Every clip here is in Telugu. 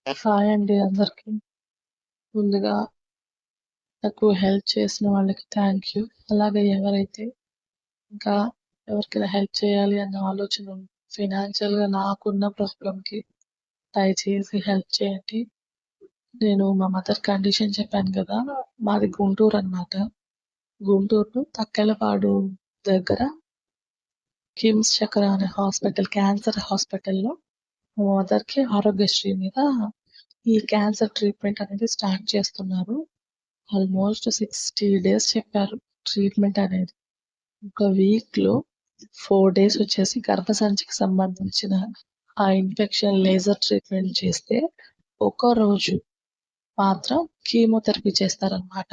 హాయ్ అండి అందరికి. ముందుగా నాకు హెల్ప్ చేసిన వాళ్ళకి థ్యాంక్ యూ. అలాగే ఎవరైతే ఇంకా ఎవరికైనా హెల్ప్ చేయాలి అన్న ఆలోచన ఫైనాన్షియల్‌గా నాకున్న ప్రాబ్లమ్‌కి దయచేసి హెల్ప్ చేయండి. నేను మా మదర్ కండిషన్ చెప్పాను కదా! మాది గుంటూరు అన్నమాట. గుంటూరులో తక్కెళ్ళపాడు దగ్గర కిమ్స్ చక్ర అనే హాస్పిటల్ క్యాన్సర్ హాస్పిటల్‌లో మా మదర్‌కి ఆరోగ్యశ్రీ మీద ఈ క్యాన్సర్ ట్రీట్మెంట్ అనేది స్టార్ట్ చేస్తున్నారు. ఆల్మోస్ట్ 60 డేస్ చెప్పారు ట్రీట్మెంట్ అనేది. ఒక వీక్‌లో 4 డేస్ వచ్చేసి గర్భసంచికి సంబంధించిన ఆ ఇన్ఫెక్షన్ లేజర్ ట్రీట్మెంట్ చేస్తే, ఒక రోజు మాత్రం కీమోథెరపీ చేస్తారనమాట.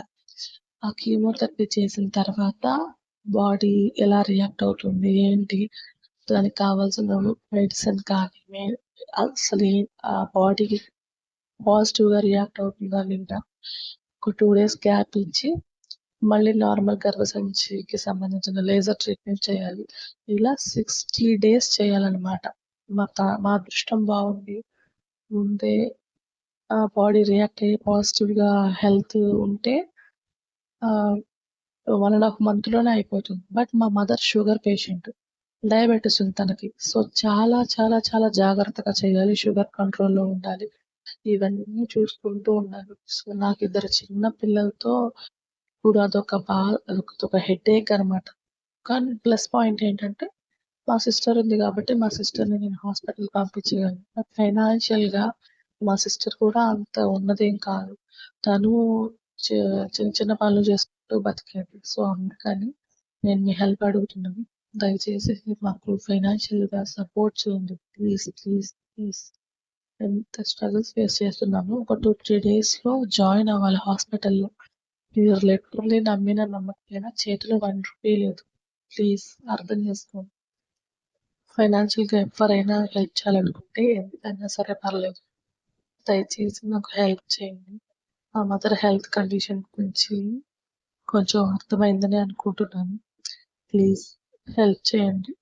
ఆ కీమోథెరపీ చేసిన తర్వాత బాడీ ఎలా రియాక్ట్ అవుతుంది, ఏంటి, దానికి కావాల్సిన మెడిసిన్ కానీ, అసలు ఆ బాడీకి పాజిటివ్‌గా రియాక్ట్ అవుతుందా లేదా, ఒక 2 డేస్ గ్యాప్ ఇచ్చి మళ్ళీ నార్మల్ గర్భసంచికి సంబంధించిన లేజర్ ట్రీట్మెంట్ చేయాలి. ఇలా 60 డేస్ చేయాలనమాట. మా అదృష్టం బావుండి ముందే బాడీ రియాక్ట్ అయ్యి పాజిటివ్‌గా హెల్త్ ఉంటే ఆహ్, 1½ మంత్‌లోనే అయిపోతుంది. బట్ మా మదర్ షుగర్ పేషెంట్. డయాబెటిస్ ఉంది తనకి. సో, చాలా చాలా చాలా జాగ్రత్తగా చేయాలి. షుగర్ కంట్రోల్‌లో ఉండాలి. ఇవన్నీ చూసుకుంటూ ఉండాలి. సో, నాకిద్దరు చిన్న పిల్లలతో ఇప్పుడు అదొక హెడేక్ అనమాట. కానీ ప్లస్ పాయింట్ ఏంటంటే, మా సిస్టర్ ఉంది కాబట్టి మా సిస్టర్‌ని నేను హాస్పిటల్‌కి పంపించగలను. బట్ ఫైనాన్షియల్‌గా మా సిస్టర్ కూడా అంత ఉన్నదేం కాదు. తను చ చిన్న చిన్న పనులు చేసుకుంటూ బతికేది. సో, అందుకని నేను మీ హెల్ప్ అడుగుతున్నాను. దయచేసి మాకు ఫైనాన్షియల్‌గా సపోర్ట్ చేయండి. Please, please, please. ఎంత స్ట్రగుల్స్ ఫేస్ చేస్తున్నామో ఒక 2, 3 డేస్‌లో జాయిన్ అవ్వాలి హాస్పిటల్‌లో. మీరు లిటరల్లీ నమ్మినా నమ్మకపోయినా చేతిలో రూ. 1 లేదు. ప్లీజ్ అర్థం చేసుకోండి. ఫైనాన్షియల్‌గా ఎవ్వరైనా హెల్ప్ చేయాలనుకుంటే ఎంతైనా సరే పర్లేదు. దయచేసి నాకు హెల్ప్ చేయండి. మా మదర్ హెల్త్ కండిషన్ గురించి కొంచెం అర్థమైందని అనుకుంటున్నాను. ప్లీజ్ హెల్ప్ చేయండి.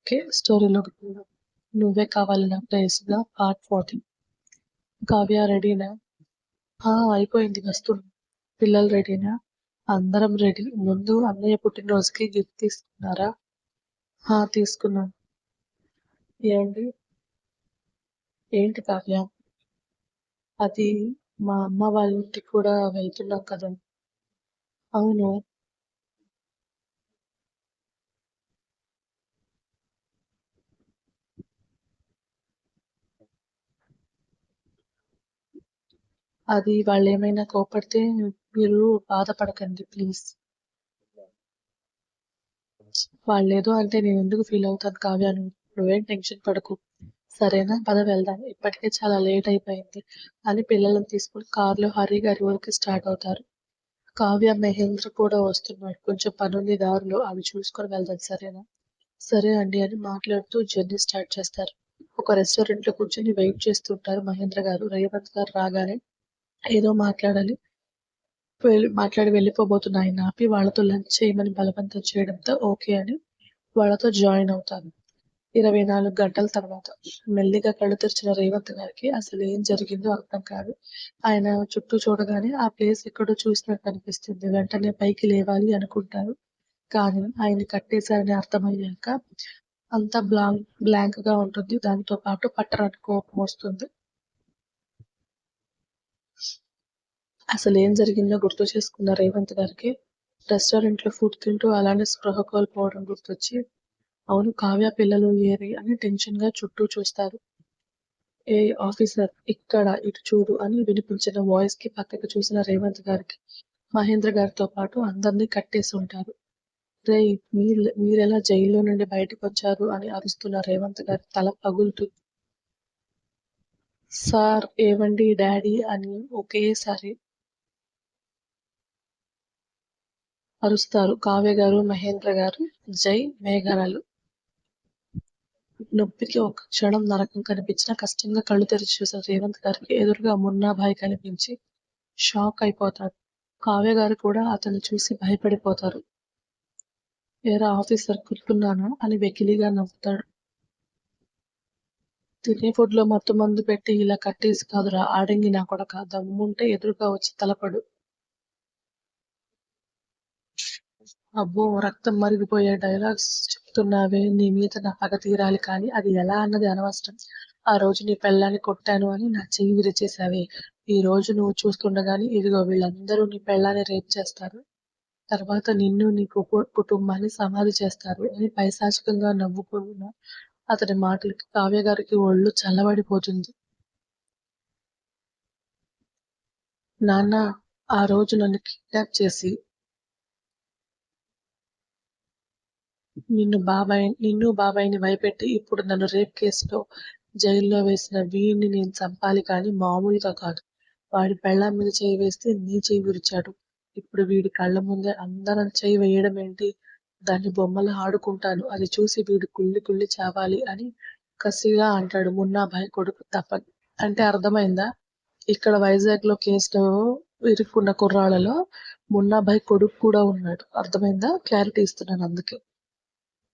ఓకే. స్టోరీలోకి వెళ్దాం. 'నువ్వే కావాలి నాకు డేస్‌గా' పార్ట్ 14. కావ్య రెడీనా? అయిపోయింది వస్తున్నా. పిల్లలు రెడీనా? అందరం రెడీ. ముందు అన్నయ్య పుట్టినరోజుకి గిఫ్ట్ తీసుకున్నారా? తీసుకున్నాం. ఏవండి? ఏంటి కావ్య? అది మా అమ్మ వాళ్ళ ఇంటికి కూడా వెళ్తున్నాం కదా! అవును. అది వాళ్ళేమైనా కోప్పడితే మీరు బాధపడకండి ప్లీజ్. వాళ్ళేదో అంటే నేనెందుకు ఫీల్ అవుతాను కావ్య, నువ్వేం టెన్షన్ పడకు. సరేనా? పద వెళ్దాం. ఇప్పటికే చాలా లేట్ అయిపోయింది అని పిల్లలను తీసుకొని కారులో హరి గారి ఊరికి స్టార్ట్ అవుతారు. కావ్య, మహేంద్ర కూడా వస్తున్నాడు. కొంచెం పనుంది దారిలో, అవి చూసుకొని వెళ్దాం సరేనా? సరే అండి అని మాట్లాడుతూ జర్నీ స్టార్ట్ చేస్తారు. ఒక రెస్టారెంట్‌లో కూర్చొని వెయిట్ చేస్తుంటారు మహేంద్ర గారు. రేవంత్ గారు రాగానే ఏదో మాట్లాడి వెళ్ళిపోబోతున్న ఆయన్ని ఆపి వాళ్ళతో లంచ్ చేయమని బలవంతం చేయడంతో ఓకే అని వాళ్ళతో జాయిన్ అవుతాను. 24 గంటల తర్వాత మెల్లిగా కళ్ళు తెరిచిన రేవంత్ గారికి అసలు ఏం జరిగిందో అర్థం కాదు. ఆయన చుట్టూ చూడగానే ఆ ప్లేస్ ఎక్కడో చూసినట్టు అనిపిస్తుంది. వెంటనే పైకి లేవాలి అనుకుంటారు. కానీ ఆయన్ని కట్టేశారని అర్థమయ్యాక అంతా బ్లాంక్‌గా ఉంటుంది. దానితో పాటు పట్టరాని కోపం వస్తుంది. అసలేం జరిగిందో గుర్తు చేసుకున్న రేవంత్ గారికి రెస్టారెంట్‌లో ఫుడ్ తింటూ అలానే స్పృహ కోల్పోవడం గుర్తొచ్చి, అవును కావ్య పిల్లలు ఏరి అని టెన్షన్‌గా చుట్టూ చూస్తారు. ఏయ్ ఆఫీసర్ ఇక్కడ ఇటు చూడు అని వినిపించిన వాయిస్‌కి పక్కకి చూసిన రేవంత్ గారికి మహేంద్ర గారితో పాటు అందరినీ కట్టేసి ఉంటారు. రేయ్ మీరెలా జైల్లో నుండి బయటకొచ్చారు అని అరుస్తున్న రేవంత్ గారి తల పగులుతుంది. సార్, ఏవండీ, డాడీ అని ఒకేసారి అరుస్తారు కావ్య గారు, మహేంద్ర గారు. జై మేఘనలు. నొప్పికి ఒక్క క్షణం నరకం కనిపించినా కష్టంగా కళ్ళు తెరిచి చూసిన రేవంత్ గారికి ఎదురుగా మున్నాభాయ్ కనిపించి షాక్ అయిపోతాడు. కావ్య గారు కూడా అతన్ని చూసి భయపడిపోతారు. ఏరా ఆఫీసర్ గుర్తున్నానా అని వెకిలిగా నవ్వుతాడు. తినే ఫుడ్‌లో మత్తు మందు పెట్టి ఇలా కట్టేసి కాదురా ఆడంగి నా కొడకా! దమ్ముంటే ఎదురుగా వచ్చి తలపడు. అబ్బో! రక్తం మరిగిపోయే డైలాగ్స్ చెప్తున్నావే! నీ మీద నా పగ తీరాలి కానీ అది ఎలా అన్నది అనవసరం. ఆ రోజు నీ పెళ్ళాన్ని కొట్టాను అని నా చెయ్యి విరిచేశావే! ఈ రోజు నువ్వు చూస్తుండగానే ఇదిగో వీళ్ళందరూ నీ పెళ్ళాన్ని రేప్ చేస్తారు. తర్వాత నిన్ను, నీ కుటుంబాన్ని సమాధి చేస్తారు అని పైశాచికంగా నవ్వుకున్న అతడి మాటలకి కావ్య గారికి ఒళ్ళు చల్లబడిపోతుంది. నాన్న ఆ రోజు నన్ను కిడ్నాప్ చేసి నిన్ను బాబాయిని భయపెట్టి ఇప్పుడు నన్ను రేప్ కేసులో జైల్లో వేసిన వీడిని నేను చంపాలి కానీ మామూలుగా కాదు. వాడి పెళ్ళాం మీద చెయ్యి వేస్తే నీ చెయ్యి విరిచాడు. ఇప్పుడు వీడి కళ్ళ ముందే అందరం చెయ్యి వేయడమేంటి? దాన్ని బొమ్మలా ఆడుకుంటాను. అది చూసి వీడు కుళ్ళి కుళ్ళి చావాలి అని కసిగా అంటాడు మున్నాభాయ్ కొడుకు తపన్. అంటే అర్థమైందా? ఇక్కడ వైజాగ్‌లో కేసులో ఇరుక్కున్న కుర్రాళ్ళలో మున్నాభాయ్ కొడుకు కూడా ఉన్నాడు. అర్థమైందా? క్లారిటీ ఇస్తున్నాను అందుకే.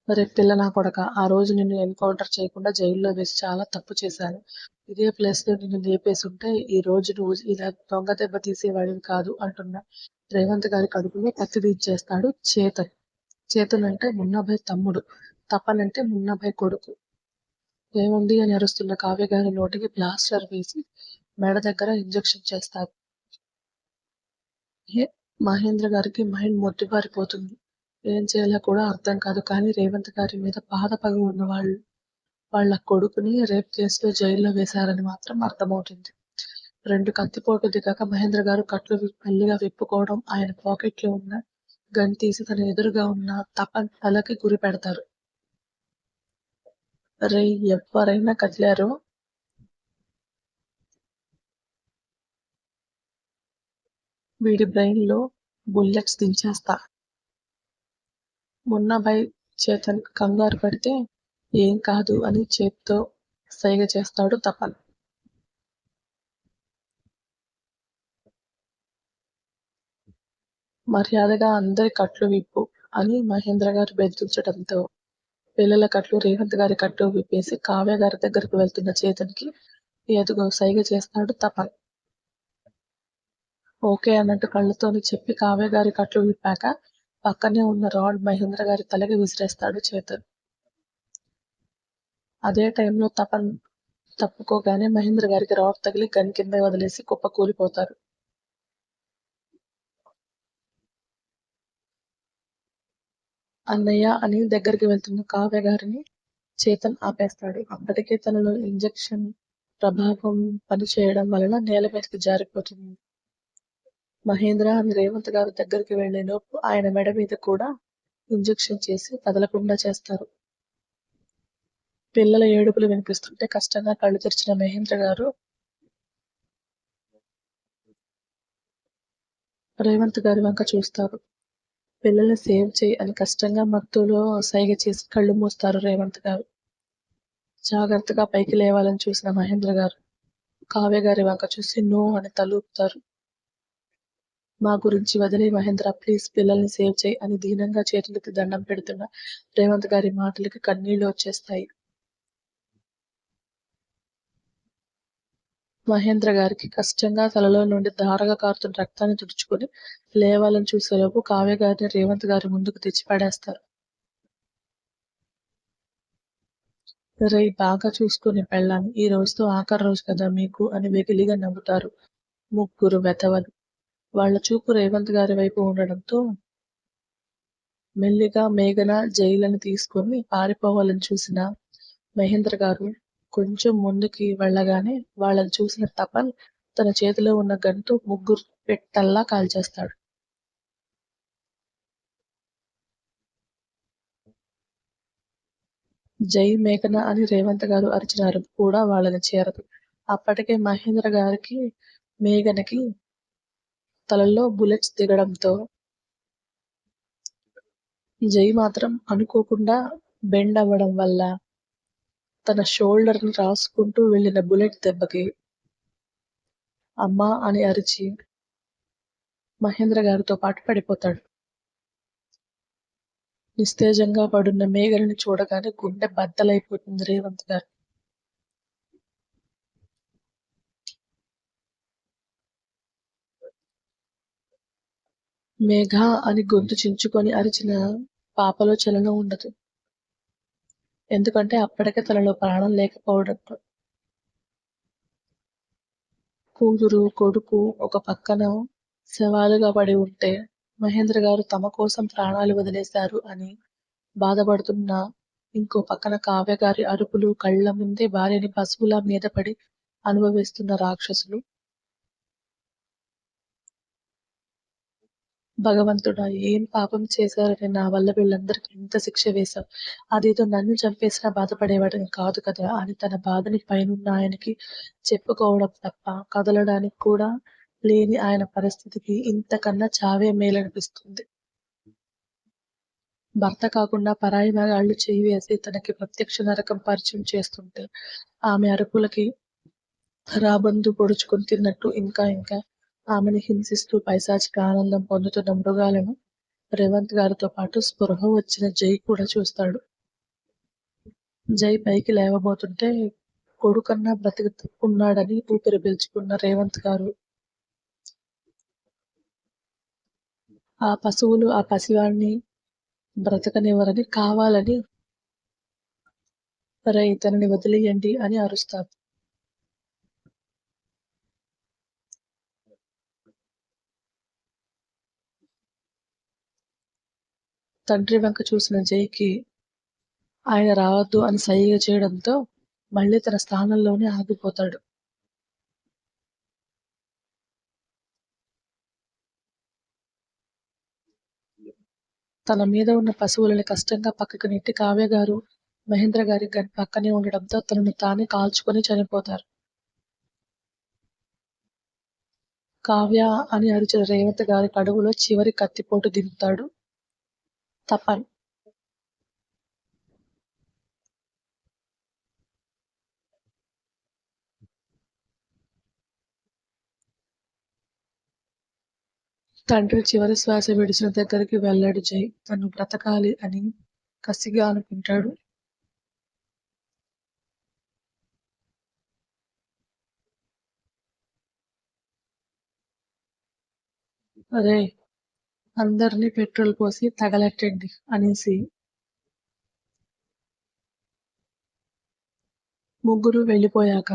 ఒరే పిల్ల నా కొడకా! ఆ రోజు నిన్ను ఎన్‌కౌంటర్ చేయకుండా జైల్లో వేసి చాలా తప్పు చేశాను. ఇదే ప్లేస్‌లో నిన్ను లేపేసుంటే ఈరోజు నువ్వు ఇలా దొంగ దెబ్బ తీసేవాడివి కాదు అంటున్నా. రేవంత్ గారి కడుపులో కత్తి దించేస్తాడు చేతన్. చేతన్ అంటే మున్నాభాయ్ తమ్ముడు. తపన్ అంటే మున్నాభాయ్ కొడుకు. ఏవండీ అని అరుస్తున్న కావ్య గారి నోటికి ప్లాస్టర్ వేసి మెడ దగ్గర ఇంజెక్షన్ చేస్తారు. హే మహేంద్ర గారికి మైండ్ మొద్దుబారిపోతుంది. ఏం చేయాలో కూడా అర్థం కాదు. కానీ రేవంత్ గారి మీద పాత పగ ఉన్నవాళ్ళు వాళ్ళ కొడుకుని రేప్ కేసులో జైల్లో వేశారని మాత్రం అర్థమవుతుంది. 2 కత్తిపోట్లు దిగాక మహేంద్ర గారు కట్లు మెల్లిగా విప్పుకోవడం, ఆయన పాకెట్లో ఉన్న గన్ తీసి తన ఎదురుగా ఉన్న తపన్ తలకి గురి పెడతారు. రేయ్ ఎవ్వరైనా కదిలారో వీడి బ్రెయిన్ లో బుల్లెట్స్ దించేస్తా. మున్నాభాయ్ చేతన్ కంగారు పడితే ఏం కాదు అని చేత్తో సైగ చేస్తాడు తపన్. మర్యాదగా అందరి కట్లు విప్పు అని మహేంద్ర గారు బెదిరించడంతో పిల్లల కట్లు రేవంత్ గారి కట్లు విప్పేసి కావ్య గారి దగ్గరకు వెళ్తున్న చేతన్‌కి ఎదుగో సైగ చేస్తాడు తపన్. ఓకే అన్నట్టు కళ్ళతోని చెప్పి కావ్య గారి కట్లు విప్పాక పక్కనే ఉన్న రాడ్ మహేంద్ర గారి తలకి విసిరేస్తాడు చేతన్. అదే టైంలో తపన్ తప్పుకోగానే మహేంద్ర గారికి రాడ్ తగిలి గన్ కింద వదిలేసి కుప్పకూలిపోతారు. అన్నయ్య అని దగ్గరికి వెళ్తున్న కావ్య గారిని చేతన్ ఆపేస్తాడు. అప్పటికే తనలో ఇంజెక్షన్ ప్రభావం పనిచేయడం వలన నేల మీదకి జారిపోతుంది. మహేంద్ర అని రేవంత్ గారి దగ్గరికి వెళ్లేలోపు ఆయన మెడ మీద కూడా ఇంజెక్షన్ చేసి కదలకుండా చేస్తారు. పిల్లల ఏడుపులు వినిపిస్తుంటే కష్టంగా కళ్ళు తెరిచిన మహేంద్ర గారు రేవంత్ గారి వంక చూస్తారు. పిల్లల్ని సేవ్ చెయ్ అని కష్టంగా మత్తులో సైగ చేసి కళ్ళు మూస్తారు రేవంత్ గారు. జాగ్రత్తగా పైకి లేవాలని చూసిన మహేంద్ర గారు కావ్య గారి వంక చూసి నో అని తలూపుతారు. మా గురించి వదిలేయ్ మహేంద్ర ప్లీజ్ పిల్లల్ని సేవ్ చెయ్ అని దీనంగా చేతులెత్తి దండం పెడుతున్న రేవంత్ గారి మాటలకి కన్నీళ్లు వచ్చేస్తాయి. మహేంద్ర గారికి కష్టంగా తలలో నుండి ధారగా కారుతున్న రక్తాన్ని తుడుచుకుని లేవాలని చూసేలోపు కావ్య గారిని రేవంత్ గారి ముందుకు తెచ్చి పడేస్తారు. రేయ్ బాగా చూసుకో నీ పెళ్ళాన్ని. ఈ రోజుతో ఆఖరి రోజు కదా మీకు అని వెకిలిగా నవ్వుతారు ముగ్గురు వెధవలు. వాళ్ళ చూపు రేవంత్ గారి వైపు ఉండడంతో మెల్లిగా మేఘన జైలని తీసుకుని పారిపోవాలని చూసిన మహేంద్ర గారు కొంచెం ముందుకి వెళ్ళగానే వాళ్ళని చూసిన తపన్ తన చేతిలో ఉన్న గన్‌తో ముగ్గురు పిట్టల్లా కాల్చేస్తాడు. జై మేఘన అని రేవంత్ గారు అరిచిన అరుపు కూడా వాళ్ళని చేరదు. అప్పటికే మహేంద్ర గారికి, మేఘనకి తలల్లో బుల్లెట్స్ దిగడంతో జై మాత్రం అనుకోకుండా బెండ్ అవ్వడం వల్ల తన షోల్డర్‌ని రాసుకుంటూ వెళ్ళిన బుల్లెట్ దెబ్బకి అమ్మా అని అరిచి మహేంద్ర గారితో పాటు పడిపోతాడు. నిస్తేజంగా పడున్న మేఘనని చూడగానే గుండె బద్దలైపోతుంది రేవంత్ గారికి. మేఘ అని గొంతు చించుకొని అరిచిన పాపలో చలనం ఉండదు. ఎందుకంటే అప్పటికే తనలో ప్రాణం లేకపోవడంతో. కూతురు, కొడుకు ఒక పక్కన శవాలుగా పడి ఉంటే మహేంద్ర గారు తమ కోసం ప్రాణాలు వదిలేశారు అని బాధపడుతున్న ఇంకో పక్కన కావ్య గారి అరుపులు, కళ్ళ ముందే భార్యని పశువుల మీద పడి అనుభవిస్తున్న రాక్షసులు. భగవంతుడా! ఏం పాపం చేశారని నా వల్ల వీళ్ళందరికీ ఇంత శిక్ష వేశావు. అదేదో నన్ను చంపేసినా బాధపడేవాడిని కాదు కదా అని తన బాధని పైనున్న ఆయనకి చెప్పుకోవడం తప్ప కదలడానికి కూడా లేని ఆయన పరిస్థితికి ఇంతకన్నా చావే మేలనిపిస్తుంది. భర్త కాకుండా పరాయి మగాళ్ళు చెయ్యి వేసి తనకి ప్రత్యక్ష నరకం పరిచయం చేస్తుంటే ఆమె అరుపులకి రాబందు పొడుచుకొని తిన్నట్టు ఇంకా ఇంకా ఆమెని హింసిస్తూ పైశాచిక ఆనందం పొందుతున్న మృగాలను రేవంత్ గారితో పాటు స్పృహ వచ్చిన జై కూడా చూస్తాడు. జై పైకి లేవబోతుంటే కొడుకన్నా బ్రతికున్నాడని ఊపిరి పీల్చుకున్న రేవంత్ గారు ఆ పశువులు ఆ పసివాణ్ణి బ్రతకనివ్వరని కావాలని "రేయ్ ఇతనిని వదిలేయండి" అని అరుస్తారు. తండ్రి వంక చూసిన జైకి ఆయన రావద్దు అని సైగ చేయడంతో మళ్ళీ తన స్థానంలోనే ఆగిపోతాడు. తన మీద ఉన్న పశువులని కష్టంగా పక్కకు నెట్టి కావ్య గారు మహేంద్ర గారి పక్కనే ఉండడంతో తనను తానే కాల్చుకొని చనిపోతారు. కావ్య అని అరిచిన రేవంత్ గారి కడుపులో చివరి కత్తిపోటు దింపుతాడు తపన్. తండ్రి చివరి శ్వాస విడిచిన దగ్గరికి వెళ్ళాడు జై. తను బ్రతకాలి అని కసిగా అనుకుంటాడు. అరే అందరినీ పెట్రోల్ పోసి తగలెట్టండి అనేసి ముగ్గురు వెళ్ళిపోయాక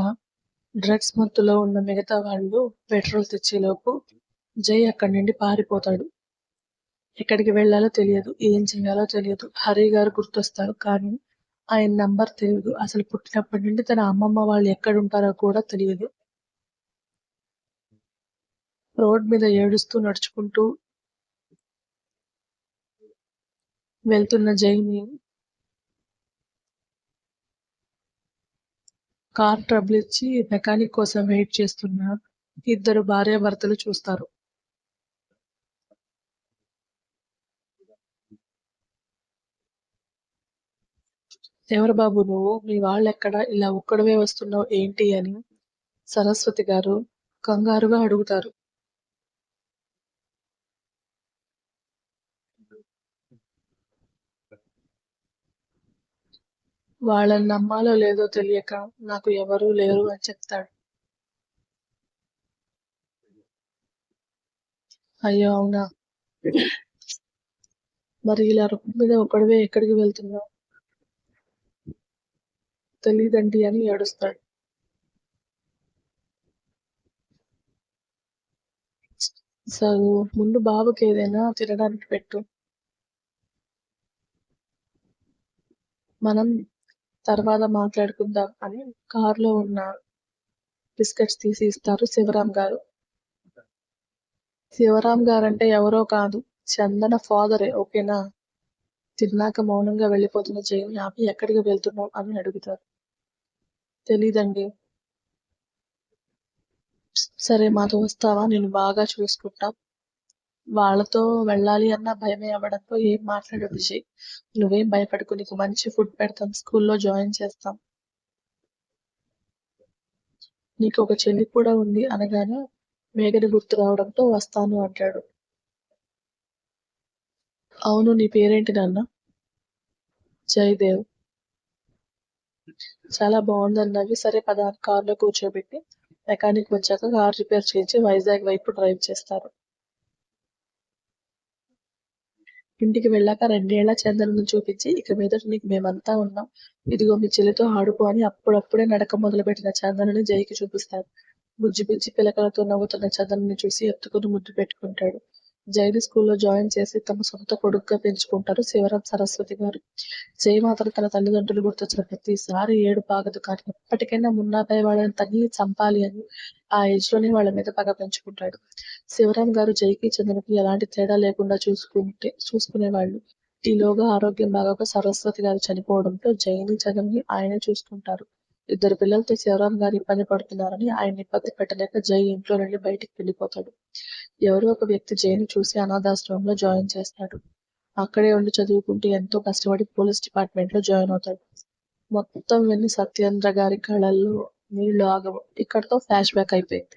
డ్రగ్స్ మత్తులో ఉన్న మిగతా వాళ్ళు పెట్రోల్ తెచ్చేలోపు జై అక్కడి నుండి పారిపోతాడు. ఎక్కడికి వెళ్ళాలో తెలియదు, ఏం చేయాలో తెలియదు. హరి గారు గుర్తొస్తారు కానీ ఆయన నంబర్ తెలియదు. అసలు పుట్టినప్పటి నుండి తన అమ్మమ్మ వాళ్ళు ఎక్కడుంటారో కూడా తెలియదు. రోడ్ మీద ఏడుస్తూ నడుచుకుంటూ వెళ్తున్న జైని కార్ ట్రబుల్ ఇచ్చి మెకానిక్ కోసం వెయిట్ చేస్తున్న ఇద్దరు భార్యాభర్తలు చూస్తారు. ఎవరు బాబు నువ్వు, మీ వాళ్ళెక్కడ, ఇలా ఒక్కడివే వస్తున్నావు ఏంటి అని సరస్వతి గారు కంగారుగా అడుగుతారు. వాళ్ళని నమ్మాలో లేదో తెలియక నాకు ఎవరూ లేరు అని చెప్తాడు. అయ్యో అవునా, మరి ఇలా రోడ్డు మీద ఒక్కడివే ఎక్కడికి వెళ్తున్నావు? తెలీదండి అని ఏడుస్తాడు. అసలు ముందు బాబుకి ఏదైనా తినడానికి పెట్టు, మనం తర్వాత మాట్లాడుకుందాం అని కారులో ఉన్న బిస్కెట్స్ తీసి ఇస్తారు శివరాం గారు. శివరాం గారంటే ఎవరో కాదు, చందన ఫాదరే ఓకేనా. తిన్నాక మౌనంగా వెళ్ళిపోతున్న జైని ఆపి ఎక్కడికి వెళ్తున్నావు అని అడుగుతారు. తెలీదండి. సరే మాతో వస్తావా, నేను బాగా చూసుకుంటా. వాళ్ళతో వెళ్ళాలి అన్న భయమే అవ్వడంతో ఏం మాట్లాడదు జై. నువ్వేం భయపడకు, నీకు మంచి ఫుడ్ పెడతాం, స్కూల్లో జాయిన్ చేస్తాం. నీకు ఒక చెల్లి కూడా ఉంది అనగానే మేఘని గుర్తు రావడంతో వస్తాను అంటాడు. అవును, నీ పేరేంటి నాన్న? జయదేవ్. చాలా బాగుందన్నవి. సరే పద అని కారులో కూర్చోబెట్టి మెకానిక్ వచ్చాక కార్ రిపేర్ చేయించి వైజాగ్ వైపు డ్రైవ్ చేస్తారు. ఇంటికి వెళ్ళాక 2 ఏళ్ల చందనను చూపించి, ఇక మీదట నీకు మేమంతా ఉన్నాం. ఇదిగో మీ చెల్లితో ఆడుకో అని అప్పుడప్పుడే నడక మొదలుపెట్టిన చందనని జైకి చూపిస్తారు. బుజ్జి బుజ్జి పిలకలతో నవ్వుతున్న చందనని చూసి ఎత్తుకుని ముద్దు పెట్టుకుంటాడు. జైని స్కూల్లో జాయిన్ చేసి తమ సొంత కొడుకుగా పెంచుకుంటారు శివరాం సరస్వతి గారు. జై మాత్రం తన తల్లిదండ్రులు గుర్తొచ్చిన ప్రతిసారి ఏడుపు ఆగదు. కానీ ఎప్పటికైనా మున్నాపై వాళ్ళని తన్ని చంపాలి అని ఆ ఏజ్ లోనే వాళ్ళ మీద పగ పెంచుకుంటాడు. శివరాం గారు జైకి చందనకి ఎలాంటి తేడా లేకుండా చూసుకునేవాళ్ళు. ఈలోగా ఆరోగ్యం బాగోక సరస్వతి గారు చనిపోవడంతో జైని చందనని ఆయనే చూసుకుంటారు. 2 పిల్లలతో శివరాం గారు ఇబ్బంది పడుతున్నారని ఆయన్ని ఇబ్బంది పెట్టలేక జై ఇంట్లో నుండి బయటికి వెళ్ళిపోతాడు. ఎవరో ఒక వ్యక్తి జైని చూసి అనాథాశ్రమంలో జాయిన్ చేస్తాడు. అక్కడే ఉండి చదువుకుంటూ ఎంతో కష్టపడి పోలీస్ డిపార్ట్మెంట్ లో జాయిన్ అవుతాడు. మొత్తం విని సత్యేంద్ర గారి కళ్ళల్లో నీళ్లు ఆగవు. ఇక్కడతో ఫ్లాష్ బ్యాక్ అయిపోయింది.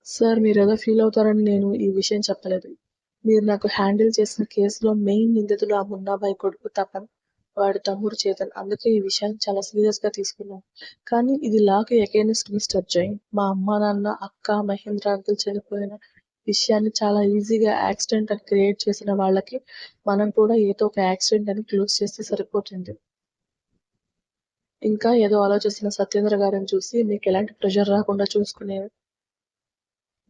సార్ మీరేదో ఫీల్ అవుతారని నేను ఈ విషయం చెప్పలేదు. మీరు నాకు హ్యాండిల్ చేసిన కేసులో మెయిన్ నిందితులు ఆ మున్నాబాయి కొడుకు తపన్, వాడి తమ్ముడు చేతన్. అందుకే ఈ విషయాన్ని చాలా సీరియస్ గా తీసుకున్నాను. కానీ ఇది లాకి అగైనెస్ట్ మిస్టర్ జైన్. మా అమ్మా నాన్న, అక్క, మహేంద్ర అంకుల్ చనిపోయిన విషయాన్ని చాలా ఈజీగా యాక్సిడెంట్ అని క్రియేట్ చేసిన వాళ్ళకి మనం కూడా ఏదో ఒక యాక్సిడెంట్ అని క్లోజ్ చేస్తే సరిపోతుంది. ఇంకా ఏదో ఆలోచిస్తున్న సత్యేంద్ర గారిని చూసి మీకు ఎలాంటి ప్రెషర్ రాకుండా చూసుకునే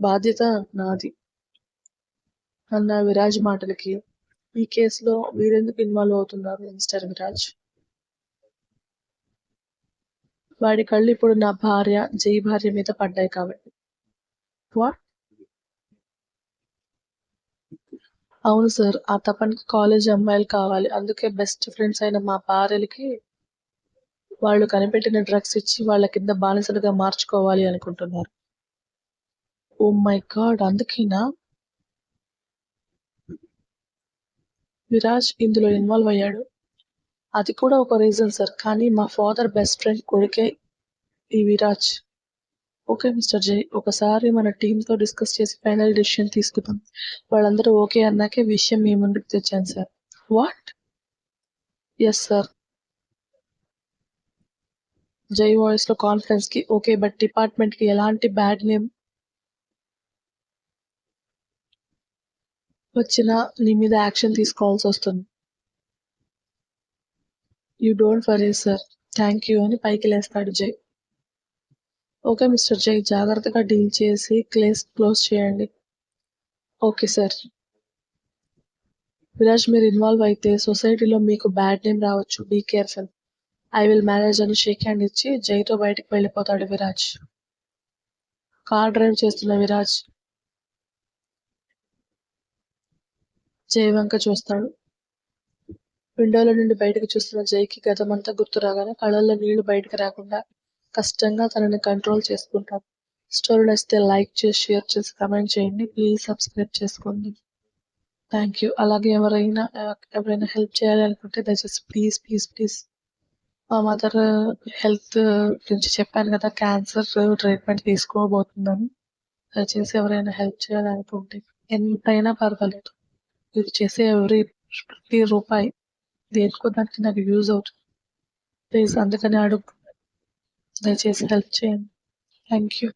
బాధ్యత నాది అన్న విరాజ్ మాటలకి, ఈ కేసులో మీరెందుకు ఇన్వాల్వ్ అవుతున్నారు మిస్టర్ విరాజ్? వాడి కళ్ళు ఇప్పుడు నా భార్య, జై భార్య మీద పడ్డాయి కాబట్టి. వాట్? అవును సార్, ఆ తపన్కి కాలేజ్ అమ్మాయిలు కావాలి. అందుకే బెస్ట్ ఫ్రెండ్స్ అయిన మా భార్యలకి వాళ్ళు కనిపెట్టిన డ్రగ్స్ ఇచ్చి వాళ్ళ కింద బానిసలుగా మార్చుకోవాలి అనుకుంటున్నారు. ఓ మై గాడ్, అందుకేనా విరాజ్ ఇందులో ఇన్వాల్వ్ అయ్యాడు? అది కూడా ఒక రీజన్ సార్. కానీ మా ఫాదర్ బెస్ట్ ఫ్రెండ్ కొడుకే ఈ విరాజ్. ఓకే మిస్టర్ జై, ఒకసారి మన టీంతో డిస్కస్ చేసి ఫైనల్ డెసిషన్ తీసుకుందాం. వాళ్ళందరూ ఓకే అన్నాకే విషయం మీ ముందుకు తెచ్చాను సార్. వాట్? Yes sir. జై వాయిస్ లో కాన్ఫిడెన్స్ కి ఓకే, బట్ డిపార్ట్మెంట్ కి ఎలాంటి బ్యాడ్ నేమ్ వచ్చినా నీ మీద యాక్షన్ తీసుకోవాల్సి వస్తుంది. You don't worry sir. Thank you అని పైకి లేస్తాడు జై. ఓకే మిస్టర్ జై, జాగ్రత్తగా డీల్ చేసి కేస్ క్లోజ్ చేయండి. Okay sir. విరాజ్ మీరు ఇన్వాల్వ్ అయితే సొసైటీలో మీకు బ్యాడ్ నేమ్ రావచ్చు. Be careful. I will manage అని షేక్ హ్యాండ్ ఇచ్చి జైతో బయటికి వెళ్ళిపోతాడు విరాజ్. కార్ డ్రైవ్ చేస్తున్న విరాజ్ జై వంక చూస్తాడు. విండోలో నుండి బయటకు చూస్తున్న జైకి గతమంతా గుర్తు రాగానే కళ్ళల్లో నీళ్లు బయటకు రాకుండా కష్టంగా తనని కంట్రోల్ చేసుకుంటాడు. స్టోరీ నచ్చితే లైక్ చేసి, షేర్ చేసి, కమెంట్ చేయండి. ప్లీజ్ సబ్స్క్రైబ్ చేసుకోండి. Thank you. అలాగే ఎవరైనా హెల్ప్ చేయాలి అనుకుంటే దయచేసి ప్లీజ్ ప్లీజ్ ప్లీజ్ మా మదర్ హెల్త్ గురించి చెప్పాను కదా, క్యాన్సర్ ట్రీట్మెంట్ తీసుకోబోతుందని. దయచేసి ఎవరైనా హెల్ప్ చేయాలనుకుంటే ఎంతైనా పర్వాలేదు. మీరు చేసే ప్రతి రూపాయి దేనికో దానికి నాకు యూజ్ అవుతుంది. ప్లీజ్ అందుకని అడుగు, దయచేసి హెల్ప్ చేయండి. Thank you.